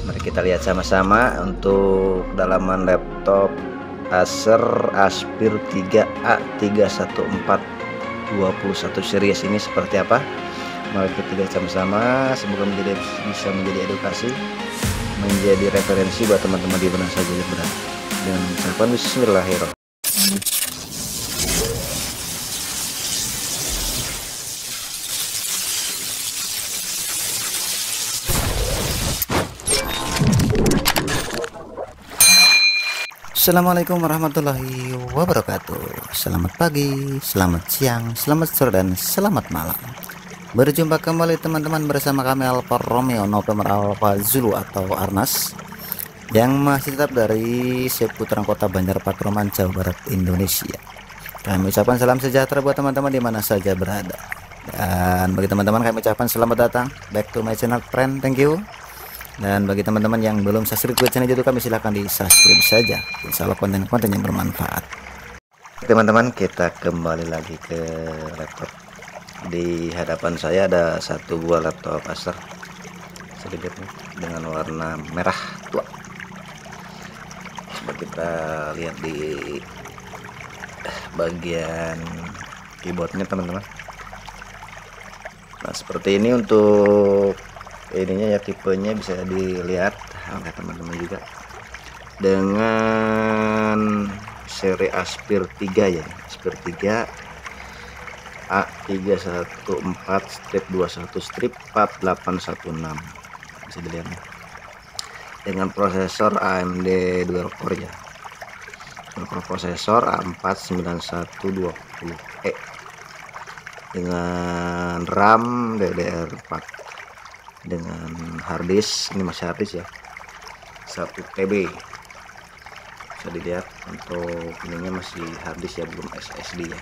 Mari kita lihat sama-sama untuk dalaman laptop Acer Aspir 3A31421 series ini seperti apa. Mari kita lihat sama-sama, semoga bisa menjadi edukasi, menjadi referensi buat teman-teman di mana saja yang berada. Dengan ucapan bismillahirrahmanirrahim. Assalamualaikum warahmatullahi wabarakatuh. Selamat pagi, selamat siang, selamat sore, dan selamat malam. Berjumpa kembali teman-teman bersama kami Alfa Romeo November Alpha Zulu atau Arnas, yang masih tetap dari seputaran kota Banjar Patroman, Jawa Barat, Indonesia. Kami ucapkan salam sejahtera buat teman-teman di mana saja berada. Dan bagi teman-teman kami ucapkan selamat datang back to my channel friend, thank you. Dan bagi teman-teman yang belum subscribe ke channel YouTube kami, silahkan di subscribe saja. Insya Allah konten-konten yang bermanfaat. Teman-teman, kita kembali lagi ke laptop. Di hadapan saya ada satu buah laptop Acer sedikit dengan warna merah tua. Coba kita lihat di bagian keyboardnya teman-teman. Nah seperti ini untuk ininya ya, tipenya bisa dilihat oleh teman-teman juga dengan seri Aspir 3 ya, Aspir 3 A314-21-4816 bisa dilihat ya. Dengan prosesor AMD dual core ya, prosesor A49120E dengan RAM DDR4 dengan harddisk, ini masih harddisk ya, 1 TB bisa dilihat. Untuk ininya masih harddisk ya, belum SSD ya.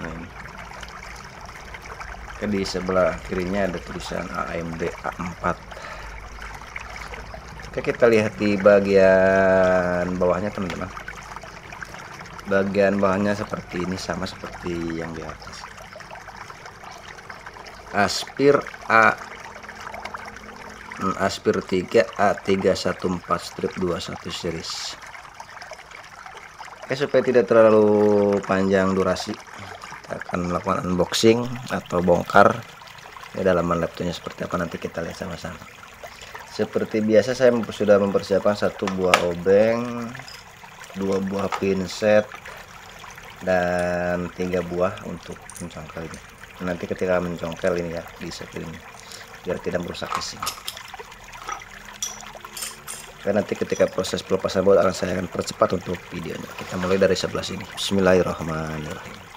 Nah ini di sebelah kirinya ada tulisan AMD A4. Oke, kita lihat di bagian bawahnya teman-teman. Bagian bawahnya seperti ini, sama seperti yang di atas. Aspir 3 A314-21 series. Oke, supaya tidak terlalu panjang durasi, kita akan melakukan unboxing atau bongkar ya, dalaman laptopnya seperti apa, nanti kita lihat sama-sama. Seperti biasa saya sudah mempersiapkan satu buah obeng, 2 buah pinset, dan 3 buah untuk mencongkel ini. Nanti ketika mencongkel ini ya, disetir ini biar tidak merusak casing. Dan nanti ketika proses pelepasan baut saya akan percepat untuk videonya. Kita mulai dari sebelah sini. Bismillahirrahmanirrahim.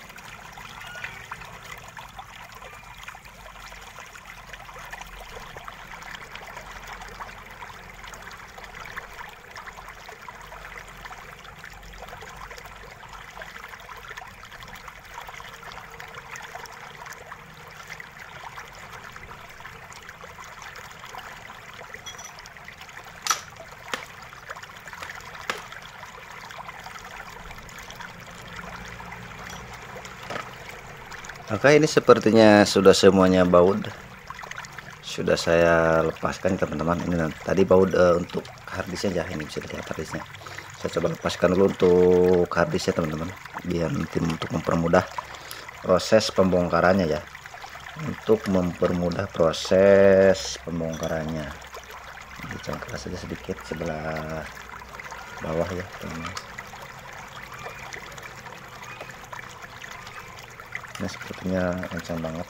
Oke, ini sepertinya sudah semuanya baut, sudah saya lepaskan teman-teman. Ini tadi baut untuk harddisknya ya, ini bisa dilihat harddisknya. Saya coba lepaskan dulu untuk harddisknya teman-teman, biar nanti untuk mempermudah proses pembongkarannya ya, untuk mempermudah proses pembongkarannya. Dicongkel saja sedikit sebelah bawah ya teman-teman. Ini sepertinya kencang banget.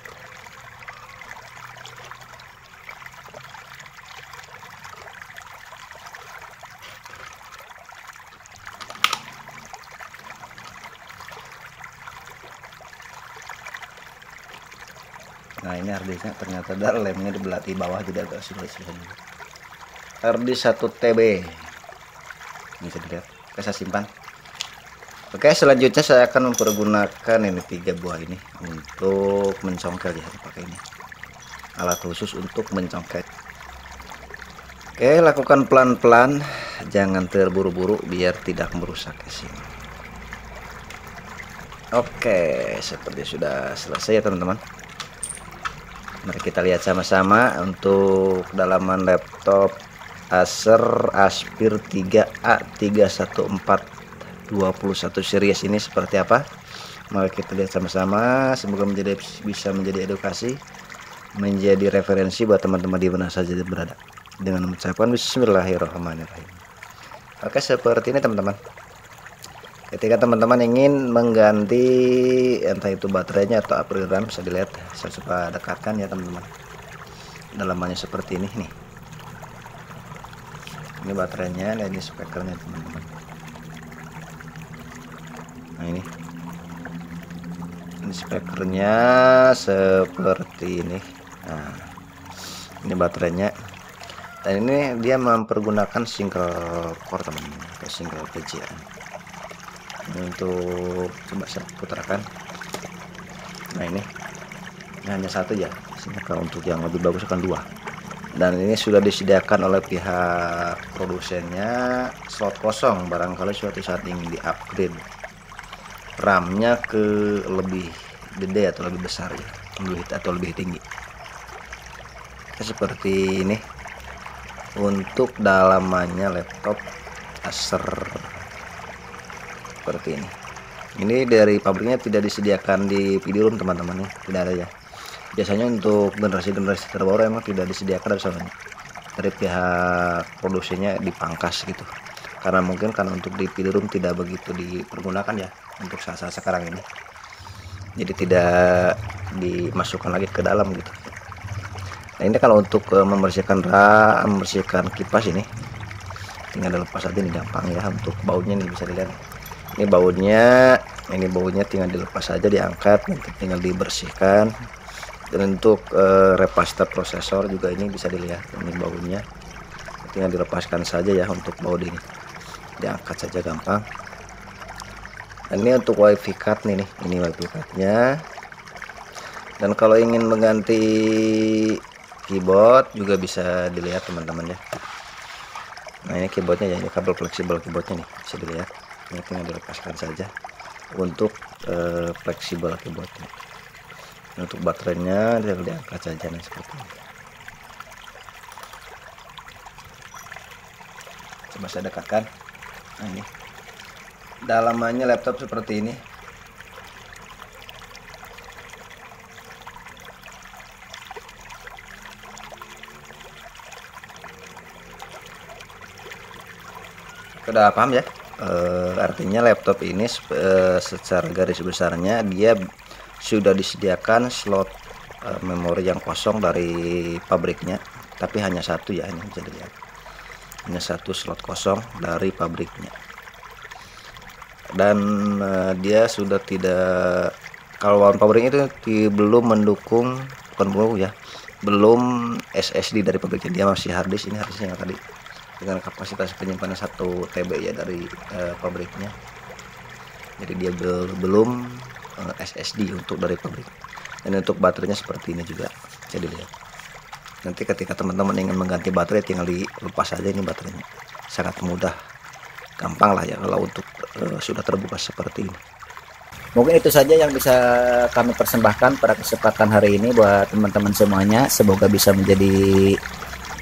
Nah ini harddisknya ternyata ada lemnya di belah di bawah, jadi agak susah-susah juga. Harddisk 1 TB ini bisa dilihat. Oke, saya simpan. Oke, selanjutnya saya akan mempergunakan ini 3 buah ini untuk mencongkel ya, pakai ini alat khusus untuk mencongkel. Oke, lakukan pelan-pelan, jangan terburu-buru biar tidak merusak casing. Oke, seperti sudah selesai ya teman-teman. Mari kita lihat sama-sama untuk dalaman laptop Acer Aspir 3A31421 series ini seperti apa. Mari kita lihat sama-sama. Semoga bisa menjadi edukasi, menjadi referensi buat teman-teman di mana saja berada. Dengan mengucapkan bismillahirrahmanirrahim. Oke, seperti ini teman-teman. Ketika teman-teman ingin mengganti entah itu baterainya atau upgrade RAM, bisa dilihat, saya coba dekatkan ya teman-teman. Dalamannya seperti ini nih. Ini baterainya dan ini spekernya teman-teman. Nah ini spekernya seperti ini. Nah ini baterainya, dan ini dia mempergunakan single core teman-teman, atau single PCIe. Untuk coba saya putarkan. Nah ini hanya satu ya, kalau untuk yang lebih bagus kan dua. Dan ini sudah disediakan oleh pihak produsennya slot kosong, barangkali suatu saat ingin di-upgrade RAM-nya ke lebih gede atau lebih besar ya, lebih tinggi. Seperti ini untuk dalamannya laptop Acer seperti ini. Ini dari pabriknya tidak disediakan di video room teman-teman ya, tidak ada ya. Biasanya untuk generasi-generasi terbaru emang tidak disediakan dari sana. Dari pihak produksinya dipangkas gitu. Karena mungkin untuk di video room tidak begitu dipergunakan ya untuk saat-saat sekarang ini. Jadi tidak dimasukkan lagi ke dalam gitu. Nah ini kalau untuk membersihkan RAM, membersihkan kipas ini tinggal dilepas aja nih, gampang ya. Untuk bautnya nih bisa dilihat. Ini bautnya tinggal dilepas saja, diangkat, nanti tinggal dibersihkan. Dan untuk repaster prosesor juga ini bisa dilihat, ini bautnya tinggal dilepaskan saja ya. Untuk baut ini diangkat saja, gampang. Dan ini untuk wifi card nih, ini wifi cardnya. Dan kalau ingin mengganti keyboard juga bisa dilihat teman-teman ya. Nah ini keyboardnya ya, ini kabel fleksibel keyboardnya nih, bisa dilihat. Ini tinggal dilepaskan saja untuk fleksibel keyboardnya. Untuk baterainya tinggal diangkat saja nih seperti ini. Coba saya dekatkan. Nah ini dalamannya laptop seperti ini. Sudah paham ya? Artinya laptop ini secara garis besarnya dia sudah disediakan slot memori yang kosong dari pabriknya, tapi hanya satu ya, ini bisa dilihat, hanya satu slot kosong dari pabriknya. Dan dia sudah tidak, kalau pabrik itu belum mendukung, belum SSD dari pabriknya, dia masih harddisk. Ini harddisknya yang tadi dengan kapasitas penyimpanan 1 TB ya dari pabriknya. Jadi dia belum SSD untuk dari pabrik. Dan untuk baterainya seperti ini juga, jadi lihat. Nanti ketika teman-teman ingin mengganti baterai tinggal dilepas saja, ini baterainya sangat mudah, gampang lah ya kalau untuk sudah terbuka seperti ini. Mungkin itu saja yang bisa kami persembahkan pada kesempatan hari ini buat teman-teman semuanya. Semoga bisa menjadi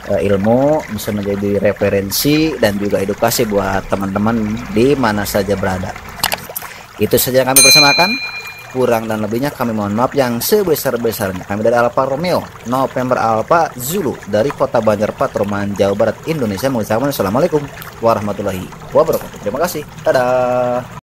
ilmu, bisa menjadi referensi dan juga edukasi buat teman-teman di mana saja berada. Itu saja yang kami persembahkan. Kurang dan lebihnya kami mohon maaf yang sebesar-besarnya. Kami dari Alfa Romeo November Alpha Zulu dari Kota Banjar Patroman, Jawa Barat, Indonesia, mengucapkan assalamualaikum warahmatullahi wabarakatuh. Terima kasih. Dadah.